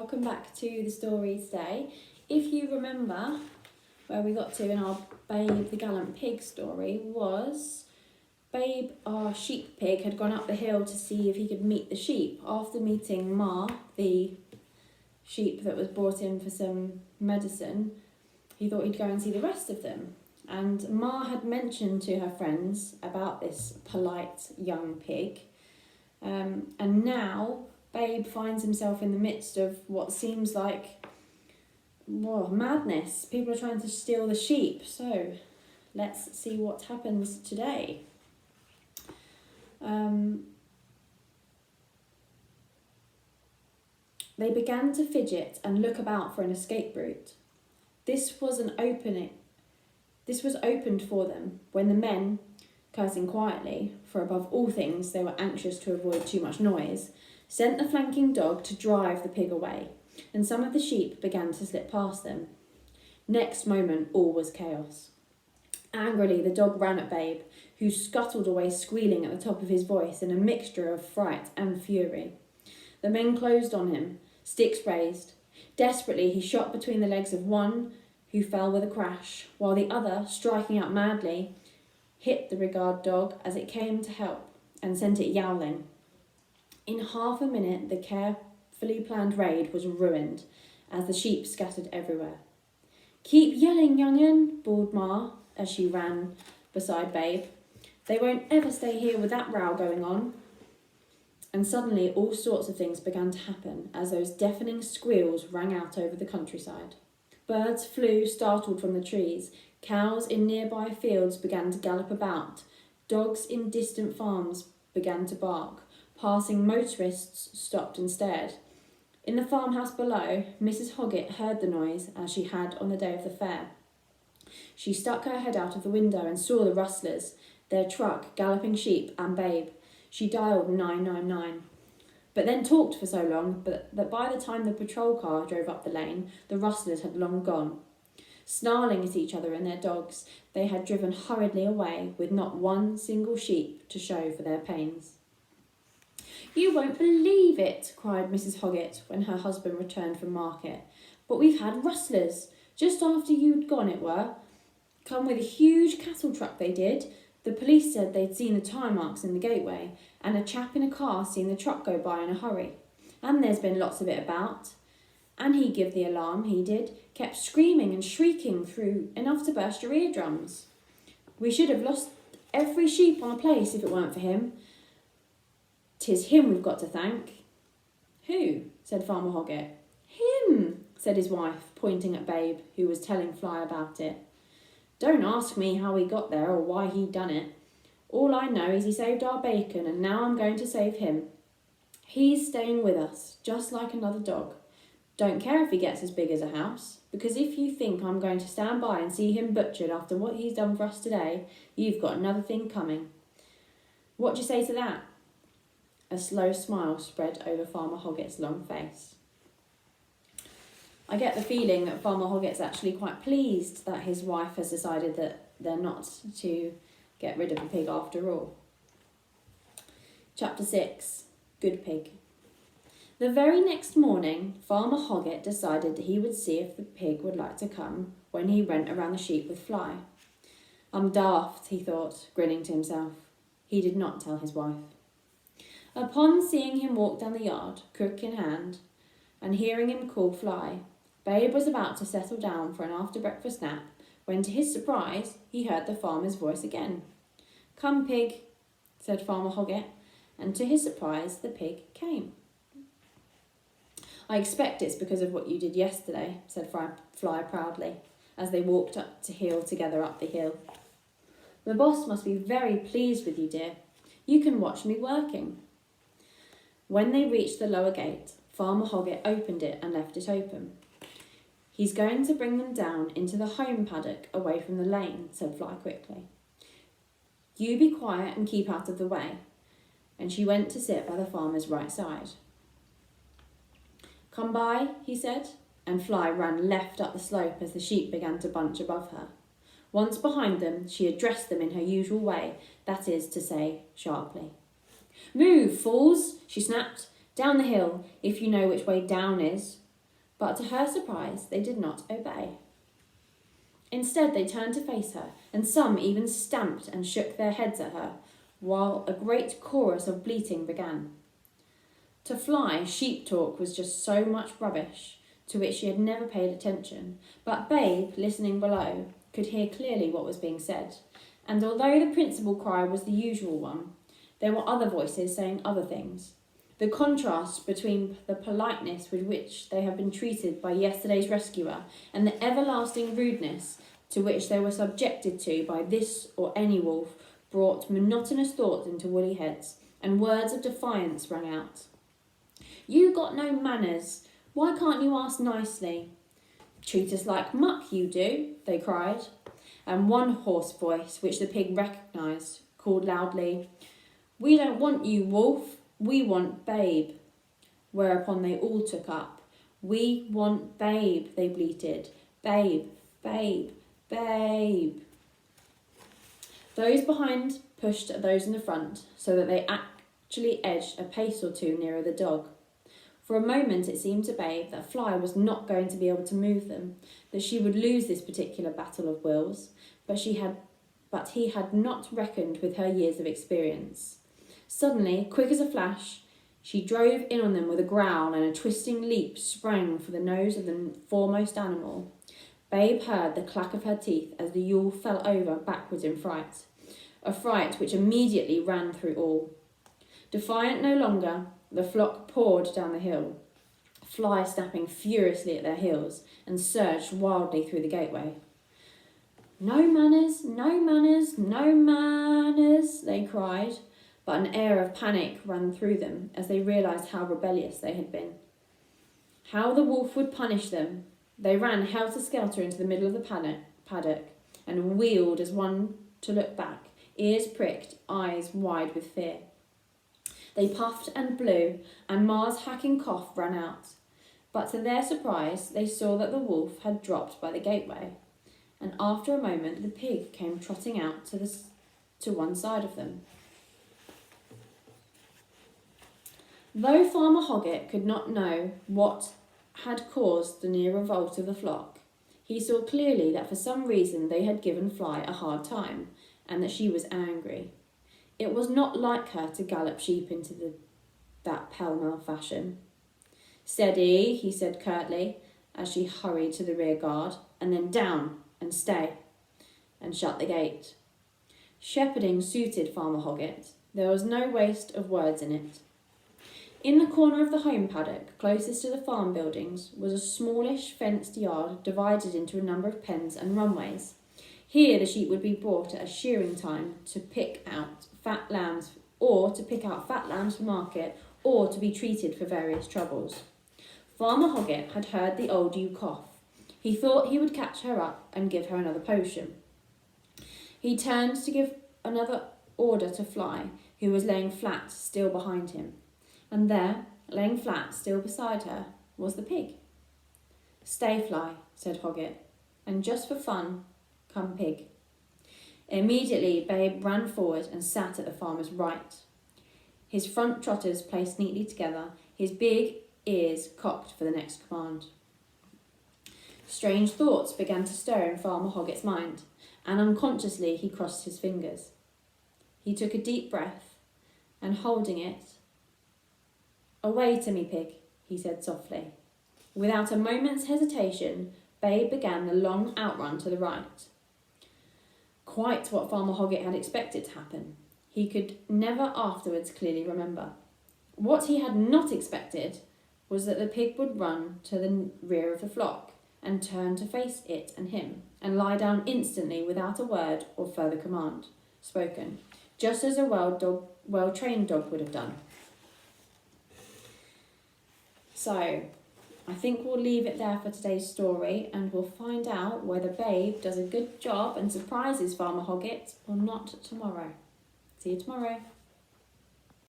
welcome back to the story today. If you remember, where we got to in our Babe the Gallant Pig story was Babe, our sheep pig, had gone up the hill to see if he could meet the sheep. After meeting Ma, the sheep that was brought in for some medicine, he thought he'd go and see the rest of them. And Ma had mentioned to her friends about this polite young pig. And now Babe finds himself in the midst of what seems like madness. People are trying to steal the sheep. So let's see what happens today. They began to fidget and look about for an escape route. This was opened for them when the men, cursing quietly, for above all things they were anxious to avoid too much noise, sent the flanking dog to drive the pig away, and some of the sheep began to slip past them. Next moment all was chaos. Angrily the dog ran at Babe, who scuttled away squealing at the top of his voice in a mixture of fright and fury. The men closed on him, sticks raised. Desperately he shot between the legs of one, who fell with a crash, while the other, striking out madly, hit the regard dog as it came to help and sent it yowling. In half a minute the carefully planned raid was ruined as the sheep scattered everywhere. "Keep yelling, young'un," bawled Ma as she ran beside Babe. "They won't ever stay here with that row going on." And suddenly all sorts of things began to happen as those deafening squeals rang out over the countryside. Birds flew startled from the trees. Cows in nearby fields began to gallop about. Dogs in distant farms began to bark. Passing motorists stopped and stared. In the farmhouse below, Mrs. Hoggett heard the noise as she had on the day of the fair. She stuck her head out of the window and saw the rustlers, their truck, galloping sheep, and Babe. She dialed 999. But then talked for so long that by the time the patrol car drove up the lane, the rustlers had long gone. Snarling at each other and their dogs, they had driven hurriedly away with not one single sheep to show for their pains. "You won't believe it," cried Mrs. Hoggett when her husband returned from market. "But we've had rustlers. Just after you'd gone it were. Come with a huge cattle truck they did. The police said they'd seen the tyre marks in the gateway, and a chap in a car seen the truck go by in a hurry. And there's been lots of it about. And he give the alarm, he did, kept screaming and shrieking through enough to burst your eardrums. We should have lost every sheep on the place if it weren't for him. 'Tis him we've got to thank." "Who?" said Farmer Hoggett. "Him," said his wife, pointing at Babe, who was telling Fly about it. "Don't ask me how he got there or why he done it. All I know is he saved our bacon, and now I'm going to save him. He's staying with us, just like another dog. Don't care if he gets as big as a house, because if you think I'm going to stand by and see him butchered after what he's done for us today, you've got another thing coming. What do you say to that?" A slow smile spread over Farmer Hoggett's long face. I get the feeling that Farmer Hoggett's actually quite pleased that his wife has decided that they're not to get rid of the pig after all. Chapter 6. Good Pig. The very next morning, Farmer Hoggett decided that he would see if the pig would like to come when he went around the sheep with Fly. "I'm daft," he thought, grinning to himself. He did not tell his wife. Upon seeing him walk down the yard, crook in hand, and hearing him call Fly, Babe was about to settle down for an after-breakfast nap when, to his surprise, he heard the farmer's voice again. "Come, pig," said Farmer Hoggett, and to his surprise the pig came. "I expect it's because of what you did yesterday," said Fly proudly, as they walked up to heel together up the hill. "The boss must be very pleased with you, dear. You can watch me working." When they reached the lower gate, Farmer Hoggett opened it and left it open. "He's going to bring them down into the home paddock away from the lane," said Fly quickly. "You be quiet and keep out of the way." And she went to sit by the farmer's right side. "Come by," he said, and Fly ran left up the slope as the sheep began to bunch above her. Once behind them, she addressed them in her usual way, that is to say, sharply. "Move, fools," she snapped. "Down the hill, if you know which way down is." But to her surprise, they did not obey. Instead, they turned to face her, and some even stamped and shook their heads at her, while a great chorus of bleating began. To Fly, sheep talk was just so much rubbish, to which she had never paid attention, but Babe, listening below, could hear clearly what was being said, and although the principal cry was the usual one, there were other voices saying other things. The contrast between the politeness with which they had been treated by yesterday's rescuer and the everlasting rudeness to which they were subjected to by this or any wolf brought monotonous thoughts into woolly heads, and words of defiance rang out. "You got no manners. Why can't you ask nicely?" "Treat us like muck, you do," they cried. And one hoarse voice, which the pig recognised, called loudly, "We don't want you, wolf. We want Babe." Whereupon they all took up. "We want Babe," they bleated. "Babe, Babe, Babe." Those behind pushed at those in the front, so that they actually edged a pace or two nearer the dog. For a moment it seemed to Babe that Fly was not going to be able to move them, that she would lose this particular battle of wills, but he had not reckoned with her years of experience. Suddenly, quick as a flash, she drove in on them with a growl, and a twisting leap sprang for the nose of the foremost animal. Babe heard the clack of her teeth as the yawl fell over backwards in fright, a fright which immediately ran through all. Defiant no longer, the flock poured down the hill, Fly snapping furiously at their heels, and surged wildly through the gateway. "No manners, no manners, no manners," they cried, but an air of panic ran through them as they realised how rebellious they had been. How the wolf would punish them. They ran helter-skelter into the middle of the paddock and wheeled as one to look back, ears pricked, eyes wide with fear. They puffed and blew, and Ma's hacking cough ran out. But to their surprise, they saw that the wolf had dropped by the gateway, and after a moment the pig came trotting out to one side of them. Though Farmer Hoggett could not know what had caused the near revolt of the flock, he saw clearly that for some reason they had given Fly a hard time, and that she was angry. It was not like her to gallop sheep into that pell-mell fashion. "Steady," he said curtly, as she hurried to the rear guard, "and then down, and stay, and shut the gate." Shepherding suited Farmer Hoggett. There was no waste of words in it. In the corner of the home paddock, closest to the farm buildings, was a smallish fenced yard divided into a number of pens and runways. Here the sheep would be brought at a shearing time to pick out fat lambs for market, or to be treated for various troubles. Farmer Hoggett had heard the old ewe cough. He thought he would catch her up and give her another potion. He turned to give another order to Fly, who was laying flat still behind him. And there, laying flat still beside her, was the pig. "Stay, Fly," said Hoggett, "and just for fun, come pig." Immediately, Babe ran forward and sat at the farmer's right, his front trotters placed neatly together, his big ears cocked for the next command. Strange thoughts began to stir in Farmer Hoggett's mind, and unconsciously he crossed his fingers. He took a deep breath, and holding it, "Away to me, pig," he said softly. Without a moment's hesitation, Babe began the long outrun to the right. Quite what Farmer Hoggett had expected to happen. He could never afterwards clearly remember. What he had not expected was that the pig would run to the rear of the flock and turn to face it and him, and lie down instantly without a word or further command spoken, just as a well-trained dog would have done. So, I think we'll leave it there for today's story, and we'll find out whether Babe does a good job and surprises Farmer Hoggett or not tomorrow. See you tomorrow.